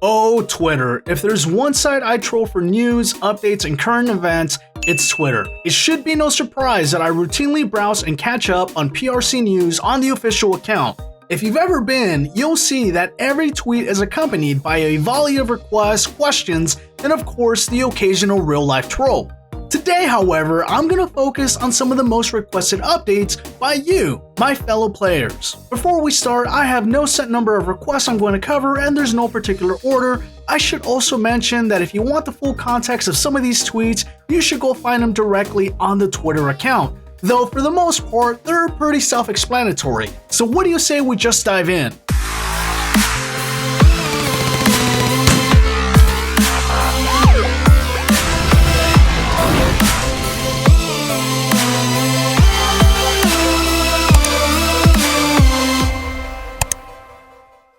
Oh, Twitter. If there's one site I troll for news, updates, and current events, it's Twitter. It should be no surprise that I routinely browse and catch up on PRC news on the official account. If you've ever been, you'll see that every tweet is accompanied by a volley of requests, questions, and of course the occasional real-life troll. Today, however, I'm going to focus on some of the most requested updates by you, my fellow players. Before we start, I have no set number of requests I'm going to cover and there's no particular order. I should also mention that if you want the full context of some of these tweets, you should go find them directly on the Twitter account. Though for the most part, they're pretty self-explanatory. So what do you say we just dive in?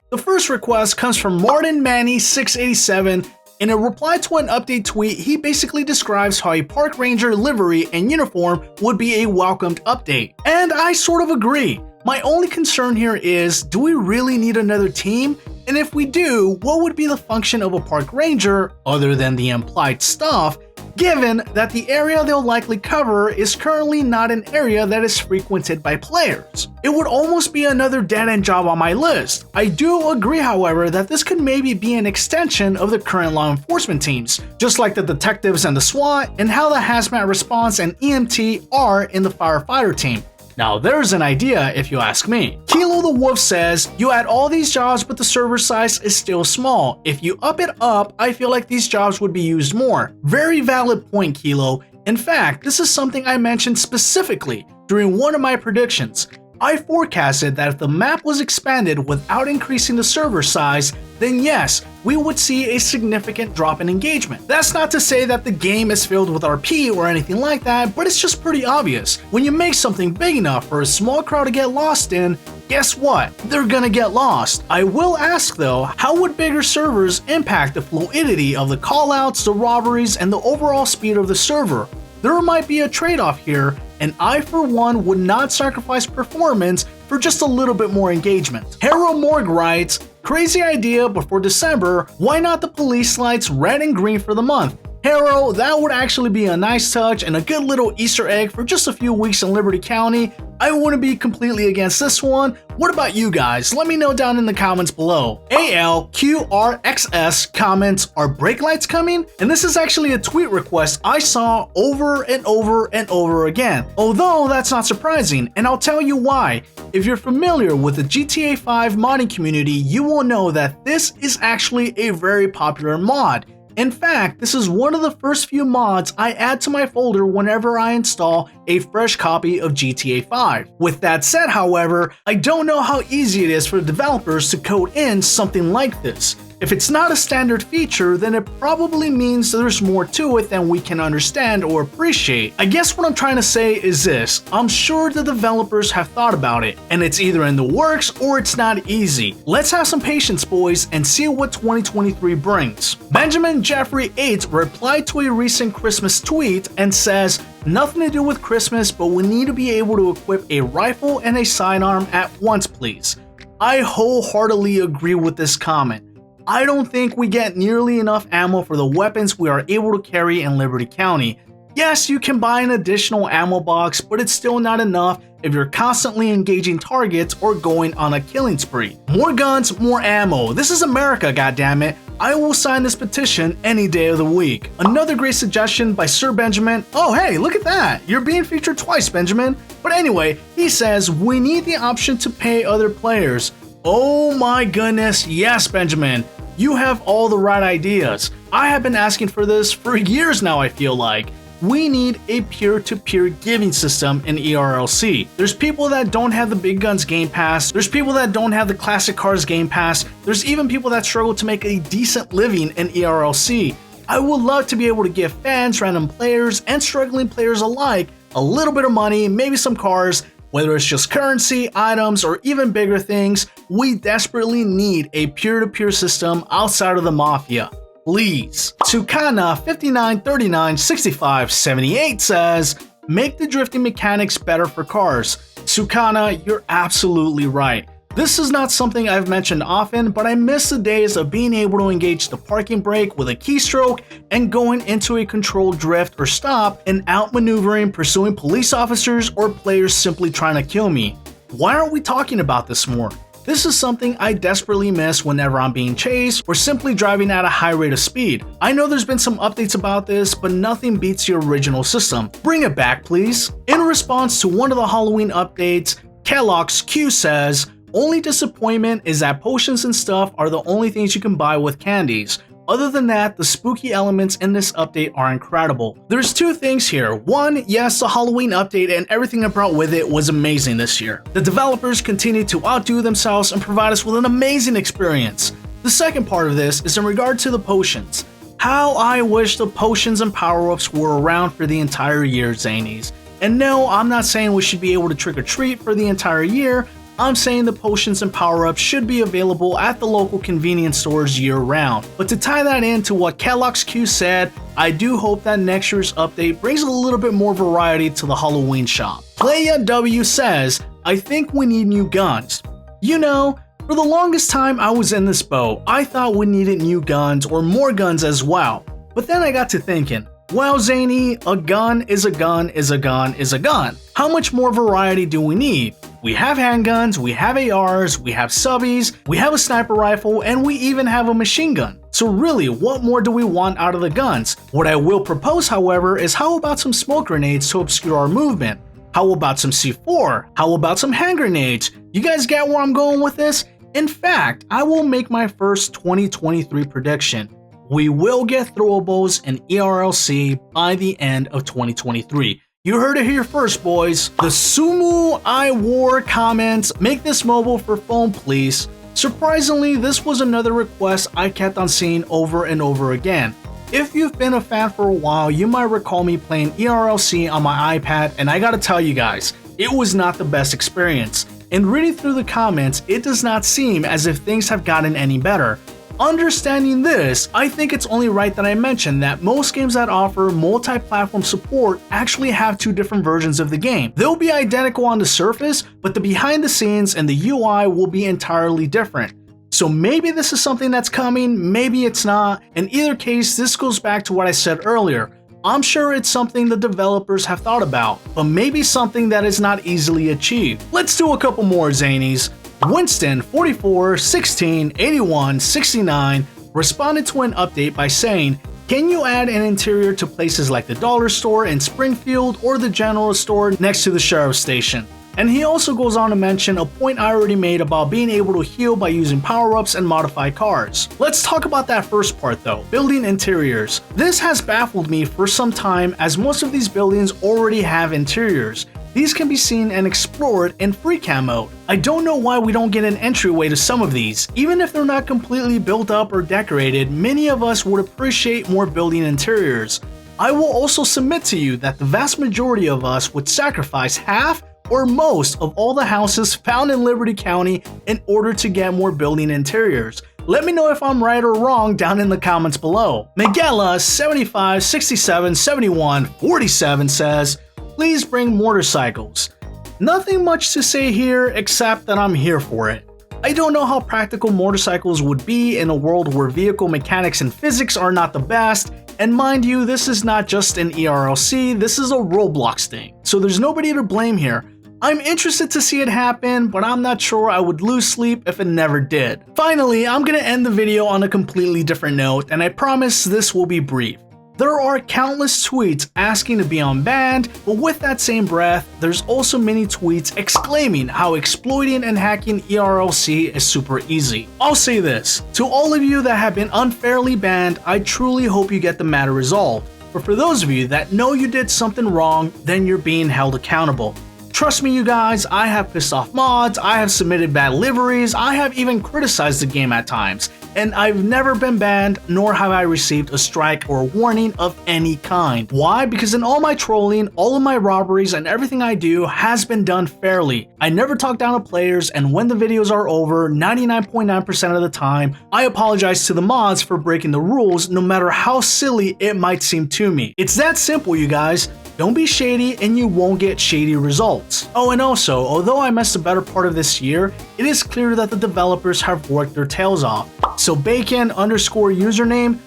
The first request comes from Martin Manny 687. In a reply to an update tweet, he basically describes how a park ranger livery and uniform would be a welcomed update. And I sort of agree. My only concern here is, do we really need another team? And if we do, what would be the function of a park ranger other than the implied stuff, given that the area they'll likely cover is currently not an area that is frequented by players? It would almost be another dead-end job on my list. I do agree, however, that this could maybe be an extension of the current law enforcement teams, just like the detectives and the SWAT, and how the hazmat response and EMT are in the firefighter team. Now there's an idea if you ask me. Kilo the Wolf says, you add all these jobs but the server size is still small. If you up it up, I feel like these jobs would be used more. Very valid point, Kilo. In fact, this is something I mentioned specifically during one of my predictions. I forecasted that if the map was expanded without increasing the server size, then yes, we would see a significant drop in engagement. That's not to say that the game is filled with RP or anything like that, but it's just pretty obvious. When you make something big enough for a small crowd to get lost in, guess what? They're gonna get lost. I will ask though, how would bigger servers impact the fluidity of the callouts, the robberies, and the overall speed of the server? There might be a trade-off here, and I for one would not sacrifice performance for just a little bit more engagement. Harold Morg writes, crazy idea, but for December, why not the police lights red and green for the month? Hero, that would actually be a nice touch and a good little Easter egg for just a few weeks in Liberty County. I wouldn't be completely against this one. What about you guys? Let me know down in the comments below. ALQRXS comments, are brake lights coming? And this is actually a tweet request I saw over and over and over again. Although that's not surprising, and I'll tell you why. If you're familiar with the GTA 5 modding community, you will know that this is actually a very popular mod. In fact, this is one of the first few mods I add to my folder whenever I install a fresh copy of GTA 5. With that said, however, I don't know how easy it is for developers to code in something like this. If it's not a standard feature, then it probably means there's more to it than we can understand or appreciate. I guess what I'm trying to say is this: I'm sure the developers have thought about it, and it's either in the works or it's not easy. Let's have some patience, boys, and see what 2023 brings. Benjamin Jeffrey 8 replied to a recent Christmas tweet and says, nothing to do with Christmas, but we need to be able to equip a rifle and a sidearm at once, please. I wholeheartedly agree with this comment. I don't think we get nearly enough ammo for the weapons we are able to carry in Liberty County. Yes, you can buy an additional ammo box, but it's still not enough if you're constantly engaging targets or going on a killing spree. More guns, more ammo. This is America, goddammit. I will sign this petition any day of the week. Another great suggestion by Sir Benjamin. Oh hey, look at that. You're being featured twice, Benjamin. But anyway, he says we need the option to pay other players. Oh my goodness, yes, Benjamin. You have all the right ideas. I have been asking for this for years now, I feel like. We need a peer-to-peer giving system in ERLC. There's people that don't have the Big Guns Game Pass, there's people that don't have the Classic Cars Game Pass, there's even people that struggle to make a decent living in ERLC. I would love to be able to give fans, random players, and struggling players alike a little bit of money, maybe some cars. Whether it's just currency, items, or even bigger things, we desperately need a peer-to-peer system outside of the mafia. Please. Tukana 59396578 says, make the drifting mechanics better for cars. Tukana, you're absolutely right. This is not something I've mentioned often, but I miss the days of being able to engage the parking brake with a keystroke and going into a controlled drift or stop and outmaneuvering, pursuing police officers or players simply trying to kill me. Why aren't we talking about this more? This is something I desperately miss whenever I'm being chased or simply driving at a high rate of speed. I know there's been some updates about this, but nothing beats the original system. Bring it back, please. In response to one of the Halloween updates, Kellogg's Q says, "Only disappointment is that potions and stuff are the only things you can buy with candies. Other than that, the spooky elements in this update are incredible." There's two things here. One, yes, the Halloween update and everything it brought with it was amazing this year. The developers continue to outdo themselves and provide us with an amazing experience. The second part of this is in regard to the potions. How I wish the potions and power-ups were around for the entire year, Zanies. And no, I'm not saying we should be able to trick or treat for the entire year. I'm saying the potions and power-ups should be available at the local convenience stores year-round. But to tie that into what Kellogg's Q said, I do hope that next year's update brings a little bit more variety to the Halloween shop. Playa W says, "I think we need new guns." You know, for the longest time I was in this boat. I thought we needed new guns or more guns as well. But then I got to thinking, well, Zany, a gun is a gun is a gun is a gun. How much more variety do we need? We have handguns, we have ARs, we have subbies, we have a sniper rifle, and we even have a machine gun. So really, what more do we want out of the guns? What I will propose, however, is how about some smoke grenades to obscure our movement? How about some C4? How about some hand grenades? You guys get where I'm going with this? In fact, I will make my first 2023 prediction. We will get throwables and ERLC by the end of 2023. You heard it here first, boys. The Sumu I War comments, "Make this mobile for phone, please." Surprisingly, this was another request I kept on seeing over and over again. If you've been a fan for a while, you might recall me playing ERLC on my iPad, and I gotta tell you guys, it was not the best experience. And reading through the comments, it does not seem as if things have gotten any better. Understanding this, I think it's only right that I mention that most games that offer multi-platform support actually have two different versions of the game. They'll be identical on the surface, but the behind the scenes and the UI will be entirely different. So maybe this is something that's coming, maybe it's not. In either case, this goes back to what I said earlier. I'm sure it's something the developers have thought about, but maybe something that is not easily achieved. Let's do a couple more, Zanies. Winston 44 16 81 69 responded to an update by saying, "Can you add an interior to places like the dollar store in Springfield or the general store next to the sheriff's station?" And he also goes on to mention a point I already made about being able to heal by using power-ups and modify cars. Let's talk about that first part though, building interiors. This has baffled me for some time as most of these buildings already have interiors. These can be seen and explored in free cam mode. I don't know why we don't get an entryway to some of these. Even if they're not completely built up or decorated, many of us would appreciate more building interiors. I will also submit to you that the vast majority of us would sacrifice half or most of all the houses found in Liberty County in order to get more building interiors. Let me know if I'm right or wrong down in the comments below. Miguela 75 67 71 47 says, "Please bring motorcycles." Nothing much to say here except that I'm here for it. I don't know how practical motorcycles would be in a world where vehicle mechanics and physics are not the best, and mind you, this is not just an ERLC, this is a Roblox thing, so there's nobody to blame here. I'm interested to see it happen, but I'm not sure I would lose sleep if it never did. Finally, I'm gonna end the video on a completely different note, and I promise this will be brief. There are countless tweets asking to be unbanned, but with that same breath, there's also many tweets exclaiming how exploiting and hacking ERLC is super easy. I'll say this, to all of you that have been unfairly banned, I truly hope you get the matter resolved. But for those of you that know you did something wrong, then you're being held accountable. Trust me, you guys, I have pissed off mods, I have submitted bad liveries, I have even criticized the game at times. and I've never been banned, nor have I received a strike or warning of any kind. Why? Because in all my trolling, all of my robberies, and everything I do has been done fairly. I never talk down to players, and when the videos are over, 99.9% of the time, I apologize to the mods for breaking the rules, no matter how silly it might seem to me. It's that simple, you guys. Don't be shady and you won't get shady results. Oh, and also, although I missed the better part of this year, it is clear that the developers have worked their tails off. So bacon underscore username,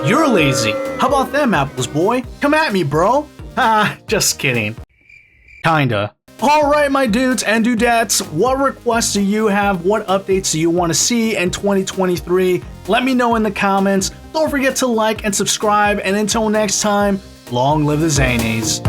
you're lazy. How about them apples, boy? Come at me, bro. Ah, just kidding. Kinda. Alright, my dudes and dudettes, what requests do you have? What updates do you want to see in 2023? Let me know in the comments. Don't forget to like and subscribe, and until next time, long live the Zanies.